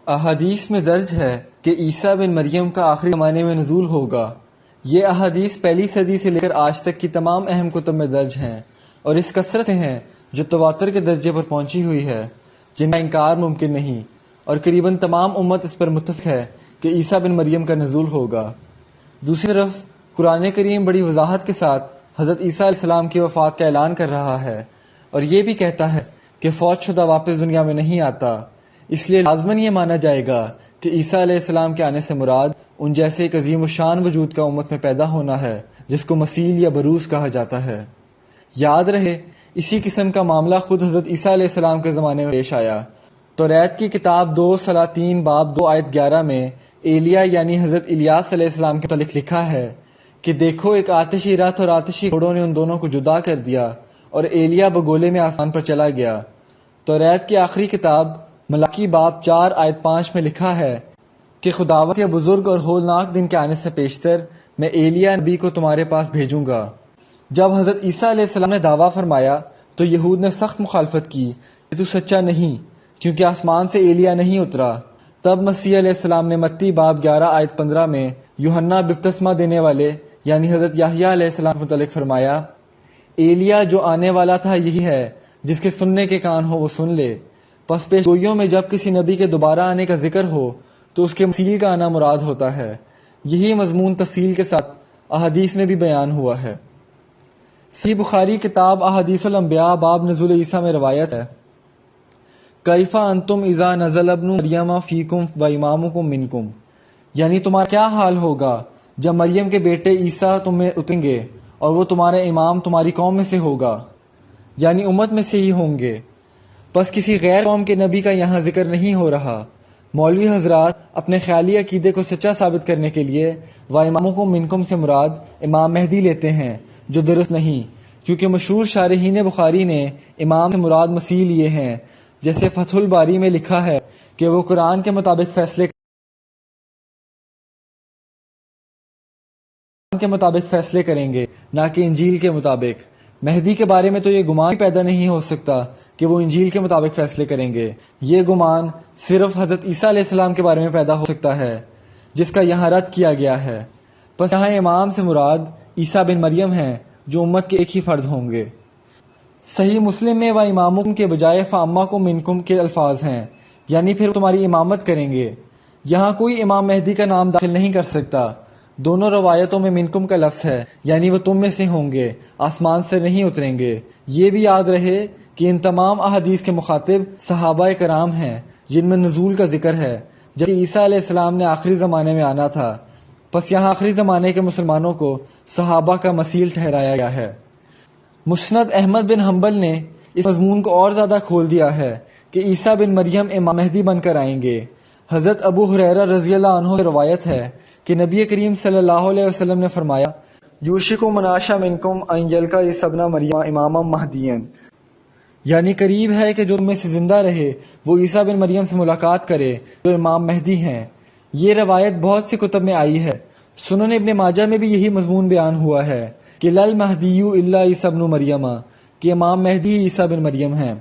احادیث میں درج ہے کہ عیسیٰ بن مریم کا آخری زمانے میں نزول ہوگا۔ یہ احادیث پہلی صدی سے لے کر آج تک کی تمام اہم کتب میں درج ہیں اور اس کثرت سے ہیں جو تواتر کے درجے پر پہنچی ہوئی ہے، جن کا انکار ممکن نہیں، اور قریباً تمام امت اس پر متفق ہے کہ عیسیٰ بن مریم کا نزول ہوگا۔ دوسری طرف قرآن کریم بڑی وضاحت کے ساتھ حضرت عیسیٰ علیہ السلام کی وفات کا اعلان کر رہا ہے اور یہ بھی کہتا ہے کہ فوت شدہ واپس دنیا میں نہیں آتا، اس لیے لازماً یہ مانا جائے گا کہ عیسیٰ علیہ السلام کے آنے سے مراد ان جیسے ایک عظیم الشان وجود کا امت میں پیدا ہونا ہے جس کو مسیح یا بروز کہا جاتا ہے۔ یاد رہے اسی قسم کا معاملہ خود حضرت عیسیٰ علیہ السلام کے زمانے میں پیش آیا۔ توریت کی کتاب 2 سلاطین باب 2 آیت 11 میں ایلیا یعنی حضرت الیاس علیہ السلام کے متعلق لکھا ہے کہ دیکھو ایک آتشی رتھ اور آتشی گھوڑوں نے ان دونوں کو جدا کر دیا اور ایلیا بگولے میں آسمان پر چلا گیا۔ توریت کی آخری کتاب ملاکی باب 4 آیت 5 میں لکھا ہے کہ خداوند یا بزرگ اور ہولناک دن کے آنے سے پیشتر میں ایلیا نبی کو تمہارے پاس بھیجوں گا۔ جب حضرت عیسیٰ علیہ السلام نے دعویٰ فرمایا تو یہود نے سخت مخالفت کی کہ تو سچا نہیں، کیونکہ آسمان سے ایلیا نہیں اترا۔ تب مسیح علیہ السلام نے متی باب 11 آیت 15 میں یوحنا بپتسمہ دینے والے یعنی حضرت یحییٰ علیہ السلام کے متعلق فرمایا، ایلیا جو آنے والا تھا یہی ہے، جس کے سننے کے کان ہو وہ سن لے۔ پس پیش گوئیوں میں جب کسی نبی کے دوبارہ آنے کا ذکر ہو تو اس کے مسیح کا آنا مراد ہوتا ہے۔ یہی مضمون تفصیل کے ساتھ احادیث میں بھی بیان ہوا ہے۔ صحیح بخاری کتاب احادیث الانبیاء باب نزول عیسیٰ میں روایت ہے، کیف انتم اذا نزل ابن مریم فیکم و امامکم منکم، یعنی تمہارا کیا حال ہوگا جب مریم کے بیٹے عیسیٰ تم میں اتریں گے اور وہ تمہارا امام تمہاری قوم میں سے ہوگا، یعنی امت میں سے ہی ہوں گے۔ بس کسی غیر قوم کے نبی کا یہاں ذکر نہیں ہو رہا۔ مولوی حضرات اپنے خیالی عقیدے کو سچا ثابت کرنے کے لیے و امامکم منکم سے مراد امام مہدی لیتے ہیں، جو درست نہیں، کیونکہ مشہور شارحین بخاری نے امام سے مراد مسیح لیے ہیں، جیسے فتح الباری میں لکھا ہے کہ وہ قرآن کے مطابق فیصلے کریں گے، نہ کہ انجیل کے مطابق۔ مہدی کے بارے میں تو یہ گمان پیدا نہیں ہو سکتا کہ وہ انجیل کے مطابق فیصلے کریں گے۔ یہ گمان صرف حضرت عیسیٰ علیہ السلام کے بارے میں پیدا ہو سکتا ہے، جس کا یہاں رد کیا گیا ہے۔ پس یہاں امام سے مراد عیسیٰ بن مریم ہیں، جو امت کے ایک ہی فرد ہوں گے۔ صحیح مسلم میں و امامکم کے بجائے فاماکم منکم کے الفاظ ہیں، یعنی پھر تمہاری امامت کریں گے۔ یہاں کوئی امام مہدی کا نام داخل نہیں کر سکتا۔ دونوں روایتوں میں منکم کا لفظ ہے، یعنی وہ تم میں سے ہوں گے، آسمان سے نہیں اتریں گے۔ یہ بھی یاد رہے کہ ان تمام احادیث کے مخاطب صحابہ کرام ہیں، جن میں نزول کا ذکر ہے، جبکہ عیسیٰ علیہ السلام نے آخری زمانے میں آنا تھا۔ پس یہاں آخری زمانے کے مسلمانوں کو صحابہ کا مثیل ٹھہرایا گیا ہے۔ مسند احمد بن حنبل نے اس مضمون کو اور زیادہ کھول دیا ہے کہ عیسیٰ بن مریم امام مہدی بن کر آئیں گے۔ حضرت ابو ہریرہ رضی اللہ عنہ سے روایت ہے کہ نبی کریم صلی اللہ علیہ وسلم نے فرمایا، یوشک مناشا منکم ان یلقا عیسیٰ ابن مریم اماما مہدیا، یعنی قریب ہے کہ جو تم میں سے زندہ رہے وہ عیسیٰ بن مریم سے ملاقات کرے جو امام مہدی ہیں۔ یہ روایت بہت سی کتب میں آئی ہے۔ سنن ابن ماجہ میں بھی یہی مضمون بیان ہوا ہے کہ لل مہدی الا عیسیٰ ابن مریم، کہ امام مہدی ہی عیسیٰ بن مریم ہیں۔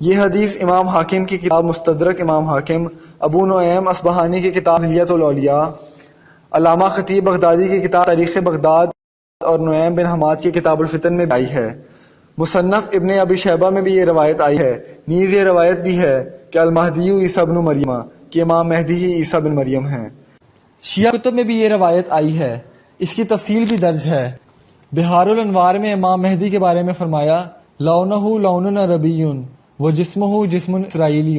یہ حدیث امام حاکم کی کتاب مستدرک امام حاکم، ابو نعیم اصبہانی کی کتاب حلیۃ الاولیاء، علامہ خطیب بغدادی کی کتاب تاریخ بغداد اور نعیم بن حماد کی کتاب الفتن میں آئی ہے۔ مصنف ابن ابی شیبہ میں بھی یہ روایت آئی ہے۔ نیز یہ روایت بھی ہے کہ المہدی عیسیٰ بن مریم، کہ امام مہدی ہی عیسیٰ بن مریم ہیں۔ شیعہ کتب میں بھی یہ روایت آئی ہے، اس کی تفصیل بھی درج ہے۔ بہار الانوار میں امام مہدی کے بارے میں فرمایا، لونہ لون عربی و جسمہ جسم اسرائیلی،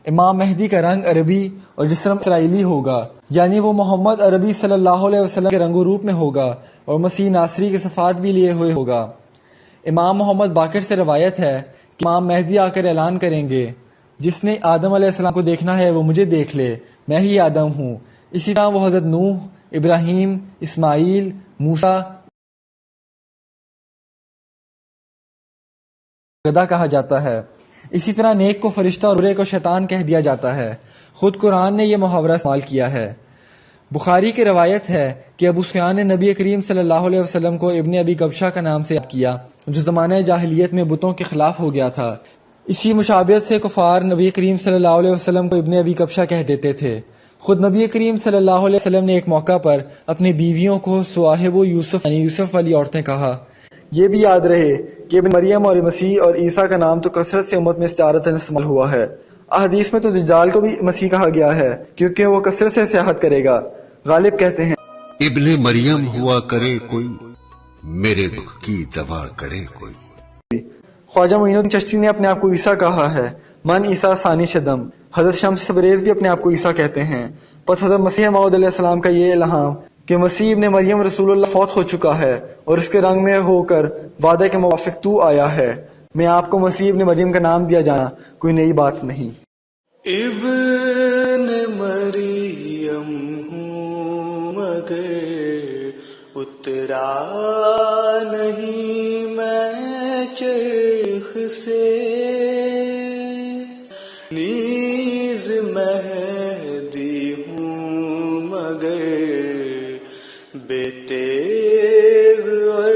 امام مہدی کا رنگ عربی اور جسم اسرائیلی ہوگا، یعنی وہ محمد عربی صلی اللہ علیہ وسلم کے رنگ و روپ میں ہوگا اور مسیح ناصری کے صفات بھی لیے ہوئے ہوگا۔ امام محمد باقر سے روایت ہے کہ امام مہدی آ کر اعلان کریں گے، جس نے آدم علیہ السلام کو دیکھنا ہے وہ مجھے دیکھ لے، میں ہی آدم ہوں۔ اسی طرح وہ حضرت نوح، ابراہیم، اسماعیل، موسیٰ گدا کہا جاتا ہے۔ اسی طرح نیک کو فرشتہ اور برے کو شیطان کہہ دیا جاتا ہے۔ خود قرآن نے یہ محاورہ استعمال کیا ہے۔ بخاری کی روایت ہے کہ ابو سفیان نے نبی کریم صلی اللہ علیہ وسلم کو ابن ابی کبشہ کا نام سے یاد کیا، جو زمانہ جاہلیت میں بتوں کے خلاف ہو گیا تھا۔ اسی مشابہت سے کفار نبی کریم صلی اللہ علیہ وسلم کو ابن ابی کبشہ کہہ دیتے تھے۔ خود نبی کریم صلی اللہ علیہ وسلم نے ایک موقع پر اپنی بیویوں کو صواحب و یوسف یعنی یوسف والی عورتیں کہا۔ یہ بھی یاد رہے کہ ابن مریم اور مسیح اور عیسیٰ کا نام تو کثرت سے امت میں استعارتاً استعمال ہوا ہے۔ احادیث میں تو دجال کو بھی مسیح کہا گیا ہے کیونکہ وہ کثرت سے سیاحت کرے گا۔ غالب کہتے ہیں ابن مریم ہوا کرے کوئی، میرے دکھ کی دوا کرے کوئی۔ خواجہ معین الدین چشتی نے اپنے آپ کو عیسیٰ کہا ہے، من عیسیٰ ثانی شدم۔ حضرت شمس تبریز بھی اپنے آپ کو عیسیٰ کہتے ہیں۔ پس حضرت مسیح موعود علیہ السلام کا یہ الہام کہ مسیح ابن مریم رسول اللہ فوت ہو چکا ہے اور اس کے رنگ میں ہو کر وعدے کے موافق تو آیا ہے، میں آپ کو مسیح ابن مریم کا نام دیا جانا کوئی نئی بات نہیں۔ ابن مریم ہوں مگر اترا نہیں میں چرخ سے، نیز مہدی ہوں مگر بے تیغ اور